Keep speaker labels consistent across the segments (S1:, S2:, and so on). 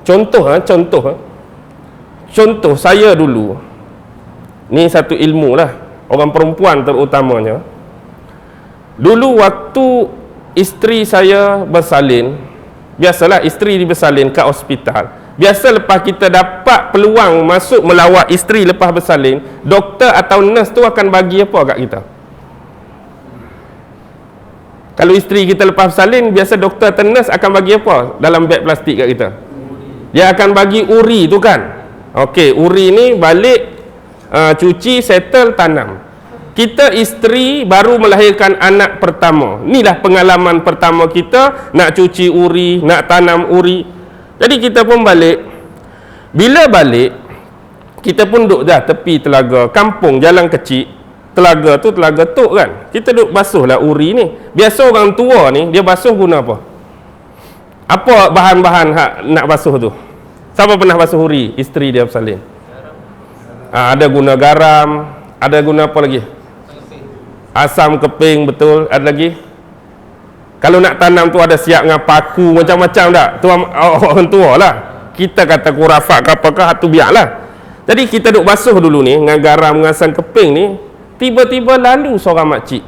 S1: Contoh saya dulu, ni satu ilmu lah, orang perempuan terutamanya. Dulu waktu isteri saya bersalin, biasalah isteri bersalin kat hospital, biasa lepas kita dapat peluang masuk melawat isteri lepas bersalin, doktor atau nurse tu akan bagi apa kat kita? Kalau isteri kita lepas bersalin, biasa doktor atau nurse akan bagi apa dalam beg plastik kat kita? Dia akan bagi uri tu kan. Okey, uri ni balik cuci, settle, tanam. Kita isteri baru melahirkan anak pertama. Inilah pengalaman pertama kita, nak cuci uri, nak tanam uri. Jadi kita pun balik. Bila balik, kita pun duduk dah tepi telaga, kampung jalan kecil. Telaga tu telaga tok kan. Kita duduk basuhlah uri ni. Biasa orang tua ni, dia basuh guna apa? Apa bahan-bahan nak basuh tu? Siapa pernah basuh uri? Isteri dia bersalin. Ada guna garam, ada guna apa lagi? Asam keping, betul. Ada lagi? Kalau nak tanam tu ada siap dengan paku macam-macam tak? Tu orang tua lah. Kita kata kurafat ke apakah, tu biarlah. Jadi kita duk basuh dulu ni dengan garam, dengan asam keping ni. Tiba-tiba lalu seorang makcik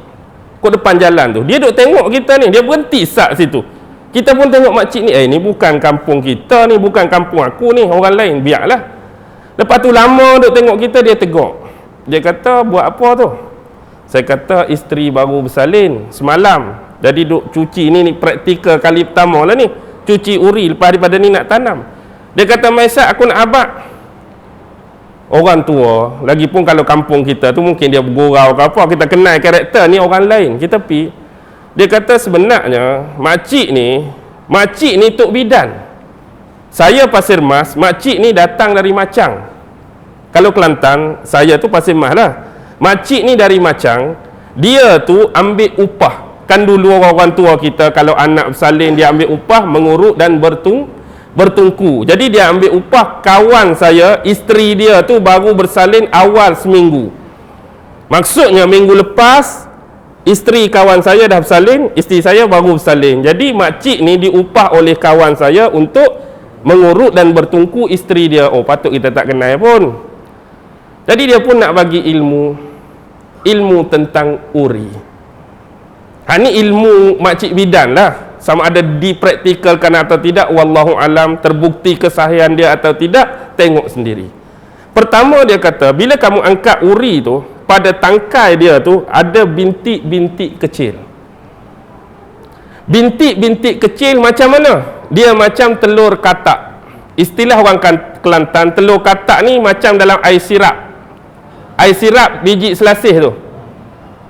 S1: kat depan jalan tu. Dia duk tengok kita ni, dia berhenti sat situ. Kita pun tengok makcik ni, ni bukan kampung kita ni, bukan kampung aku ni, orang lain, biarlah. Lepas tu lama duk tengok kita, dia tegur. Dia kata, buat apa tu? Saya kata, isteri baru bersalin semalam, jadi duk cuci ni praktikal kali pertama lah ni, cuci uri lepas daripada ni nak tanam. Dia kata, Maisat, aku nak abad. Orang tua, lagipun kalau kampung kita tu mungkin dia bergurau ke apa, kita kenal karakter ni orang lain, kita pergi. Dia kata sebenarnya makcik ni tok bidan. Saya Pasir Mas, makcik ni datang dari Macang. Kalau Kelantan, saya tu Pasir Mas lah. Makcik ni dari Macang, dia tu ambil upah. Kan dulu orang tua kita kalau anak bersalin dia ambil upah, mengurut dan bertungku. Jadi dia ambil upah. Kawan saya, isteri dia tu baru bersalin awal seminggu. Maksudnya minggu lepas isteri kawan saya dah bersalin, isteri saya baru bersalin. Jadi makcik ni diupah oleh kawan saya untuk mengurut dan bertungku isteri dia. Oh, patut kita tak kenal pun. Jadi dia pun nak bagi ilmu tentang uri. Ni ilmu makcik bidan lah. Sama ada dipraktikalkan atau tidak, wallahu alam, terbukti kesahihan dia atau tidak, tengok sendiri. Pertama dia kata, bila kamu angkat uri tu, pada tangkai dia tu ada bintik-bintik kecil. Bintik-bintik kecil macam mana? Dia macam telur katak. Istilah orang Kelantan, telur katak ni macam dalam air sirap. Air sirap biji selasih tu.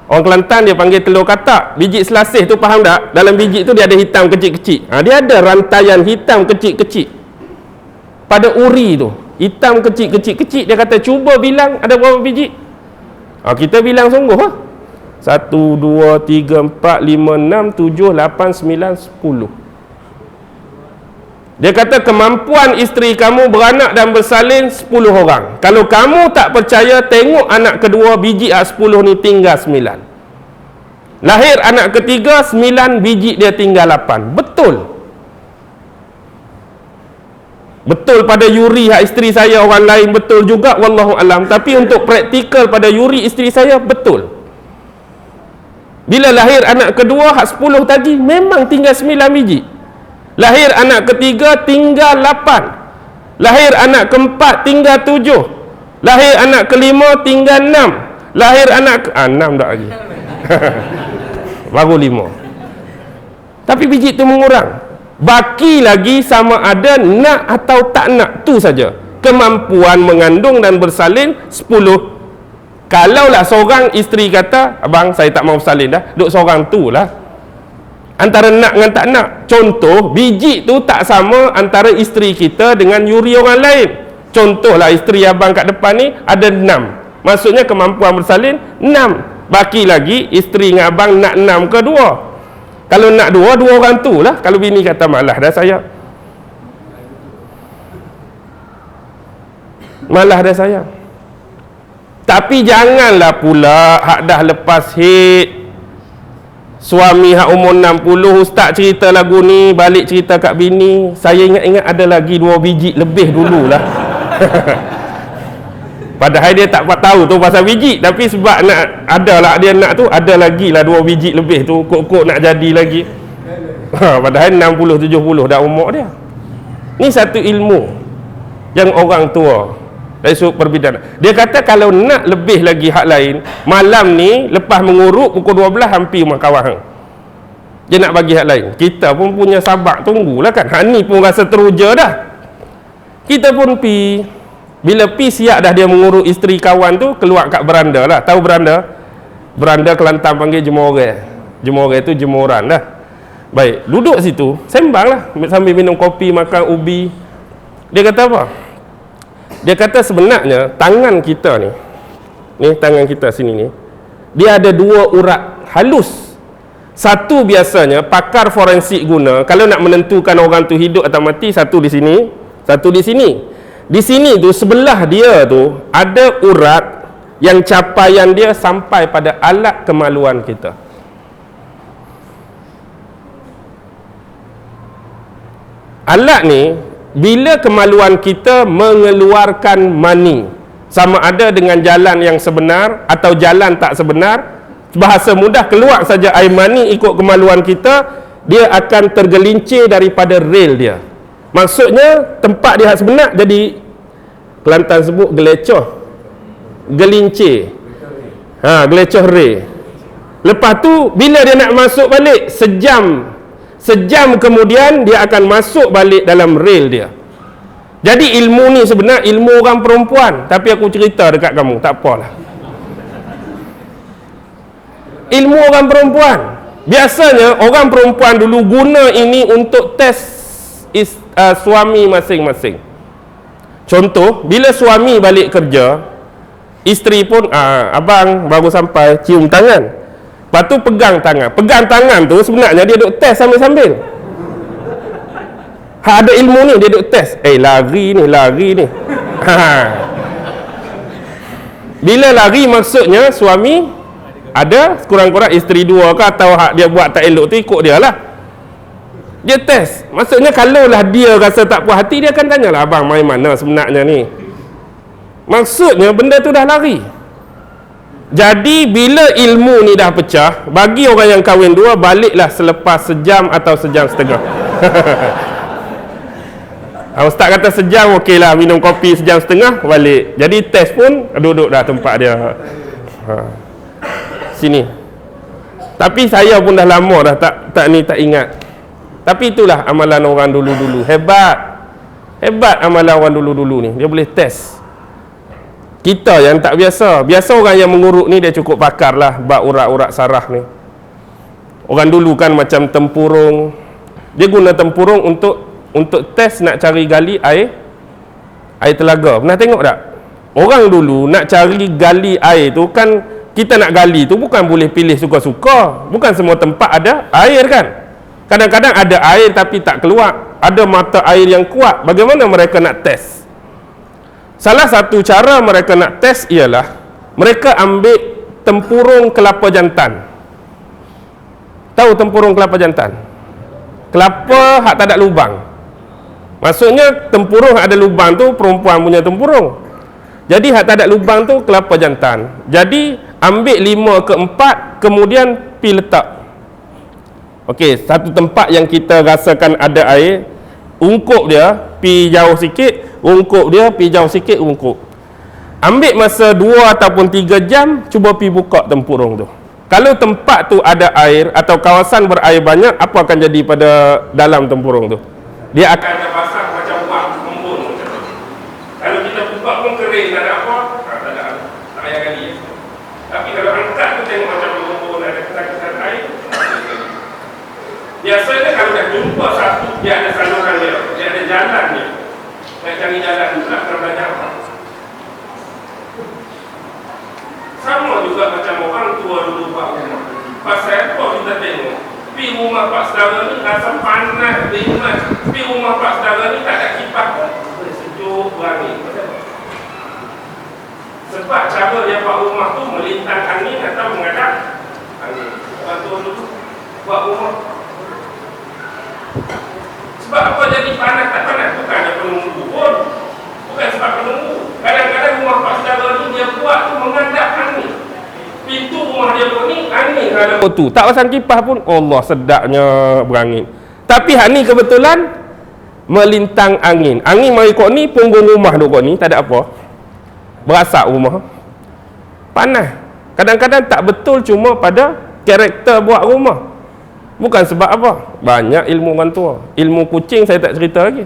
S1: Orang Kelantan dia panggil telur katak. Biji selasih tu faham tak? Dalam biji tu dia ada hitam kecil-kecil. Dia ada rantaian hitam kecil-kecil. Pada uri tu, hitam kecil-kecil. Dia kata cuba bilang ada berapa biji? Kita bilang sungguh lah. 1, 2, 3, 4, 5, 6, 7, 8, 9, 10. Dia kata kemampuan isteri kamu beranak dan bersalin 10 orang. Kalau kamu tak percaya, tengok anak kedua, biji 10 ni tinggal 9. Lahir anak ketiga, 9 biji dia tinggal 8. Betul. Betul pada Yuri hak isteri saya, orang lain betul juga, wallahu alam. Tapi untuk praktikal pada Yuri isteri saya, betul. Bila lahir anak kedua hak 10 tadi, memang tinggal 9 biji. Lahir anak ketiga tinggal 8. Lahir anak keempat tinggal 7. Lahir anak kelima tinggal 6. Lahir anak 6 tak lagi. Baru 5. Tapi biji tu mengurang. Baki lagi sama ada nak atau tak nak, tu saja. Kemampuan mengandung dan bersalin 10. Kalaulah seorang isteri kata, abang saya tak mau bersalin dah, duk seorang tu lah. Antara nak dengan tak nak. Contoh, biji tu tak sama antara isteri kita dengan Yuri orang lain. Contohlah isteri abang kat depan ni ada 6. Maksudnya kemampuan bersalin 6. Baki lagi isteri dengan abang nak 6 ke 2. Kalau nak 2 orang tu lah. Kalau bini kata malah dah saya, malah dah saya. Tapi janganlah pula hak dah lepas haid Suami hak umur 60, ustaz cerita lagu ni, balik cerita kat bini, saya ingat-ingat ada lagi 2 biji lebih dululah. Padahal dia tak tahu tu pasal biji, tapi sebab nak adalah dia nak tu, ada lagi lah 2 biji lebih tu, kok-kok nak jadi lagi. Padahal 60 70 dah umur dia. Ni satu ilmu yang orang tua dari sudut perbidayaan. Dia kata kalau nak lebih lagi hak lain, malam ni lepas mengurut pukul 12 hampir rumah kawan hang. Dia nak bagi hak lain. Kita pun punya sabar tunggulah kan. Hak ni pun rasa teruja dah. Kita pun pi. Bila pi siap dah dia mengurut isteri kawan tu, keluar kat beranda lah. Tahu beranda? Beranda Kelantan panggil jemuran. Jemuran tu jemuran dah. Baik, duduk situ, sembang lah sambil minum kopi, makan ubi. Dia kata apa? Dia kata sebenarnya tangan kita ni tangan kita sini ni, dia ada 2 urat halus. Satu biasanya pakar forensik guna kalau nak menentukan orang tu hidup atau mati, satu di sini, satu di sini. Di sini tu sebelah dia tu ada urat yang capaian dia sampai pada alat kemaluan kita. Alat ni bila kemaluan kita mengeluarkan mani, sama ada dengan jalan yang sebenar atau jalan tak sebenar, bahasa mudah keluar saja air mani ikut kemaluan kita, dia akan tergelincir daripada rel dia. Maksudnya tempat dia sebenar jadi Kelantan sebut gelecoh, gelincir, gelecoh rel. Lepas tu bila dia nak masuk balik, sejam kemudian dia akan masuk balik dalam rel dia. Jadi ilmu ni sebenarnya ilmu orang perempuan, tapi aku cerita dekat kamu, tak apalah. Ilmu orang perempuan. Biasanya orang perempuan dulu guna ini untuk test suami masing-masing. Contoh, bila suami balik kerja, isteri pun abang baru sampai, cium tangan. Lepas tu pegang tangan. Pegang tangan tu sebenarnya dia duk test sambil-sambil. Ada ilmu ni, dia duk test. Lari ni. Bila lari maksudnya suami ada kurang-kurang isteri 2 ke, atau hak dia buat tak elok tu ikut dia lah. Dia test. Maksudnya kalaulah dia rasa tak puas hati, dia akan tanyalah, abang main mana sebenarnya ni. Maksudnya benda tu dah lari. Jadi bila ilmu ni dah pecah, bagi orang yang kahwin 2, baliklah selepas sejam atau sejam setengah. Ustaz kata sejam okeylah, minum kopi sejam setengah balik. Jadi test pun duduk dah tempat dia. Sini. Tapi saya pun dah lama dah tak ingat. Tapi itulah amalan orang dulu-dulu. Hebat amalan orang dulu-dulu ni. Dia boleh test. Kita yang tak biasa. Biasa orang yang mengurut ni dia cukup pakar lah bab urat-urat saraf ni. Orang dulu kan macam tempurung. Dia guna tempurung untuk test nak cari gali air telaga. Pernah tengok tak? Orang dulu nak cari gali air tu kan, kita nak gali tu bukan boleh pilih suka-suka. Bukan semua tempat ada air kan. Kadang-kadang ada air tapi tak keluar. Ada mata air yang kuat. Bagaimana mereka nak test? Salah satu cara mereka nak test ialah mereka ambil tempurung kelapa jantan. Tahu tempurung kelapa jantan? Kelapa hak tak ada lubang. Maksudnya tempurung hak ada lubang tu perempuan punya tempurung. Jadi hak tak ada lubang tu kelapa jantan. Jadi ambil 5 ke 4, kemudian pi letak. Okey, satu tempat yang kita rasakan ada air, ungkup dia, pi jauh sikit, ungkup dia, pi jauh sikit, ungkup. Ambil masa 2 ataupun 3 jam, cuba pi buka tempurung tu. Kalau tempat tu ada air atau kawasan berair banyak, apa akan jadi pada dalam tempurung tu? Dia akan ada basah macam wang, embun macam tu. Kalau kita buka pun kering, tak ada apa, tak ada, tak payah gali. Tapi kalau angkat tu tengok macam embun, ada kesan-kesan air. Biasanya kalau dah jumpa satu, dia ada saluran dia ada jalan dia. Nak cari jalan tu nak terbanyak apa? Sama juga macam orang tua dulu buat rumah. Pasal apa kita tengok? Pi rumah pak saudara ni rasa panas, dingin. Pi rumah pak saudara ni tak ada kipas pun. Sejuk, wangi. Sebab cara dia buat rumah tu melintang angin atau mengadap angin. Orang tua dulu ikut ni angin ada tu. Tak pasang kipas pun Allah sedapnya berangin. Tapi hak ni kebetulan melintang angin. Angin mari ikut ni, punggung rumah duk kat ni, tak ada apa. Berasap rumah. Panas. Kadang-kadang tak betul cuma pada karakter buat rumah. Bukan sebab apa. Banyak ilmu orang tua. Ilmu kucing saya tak cerita lagi.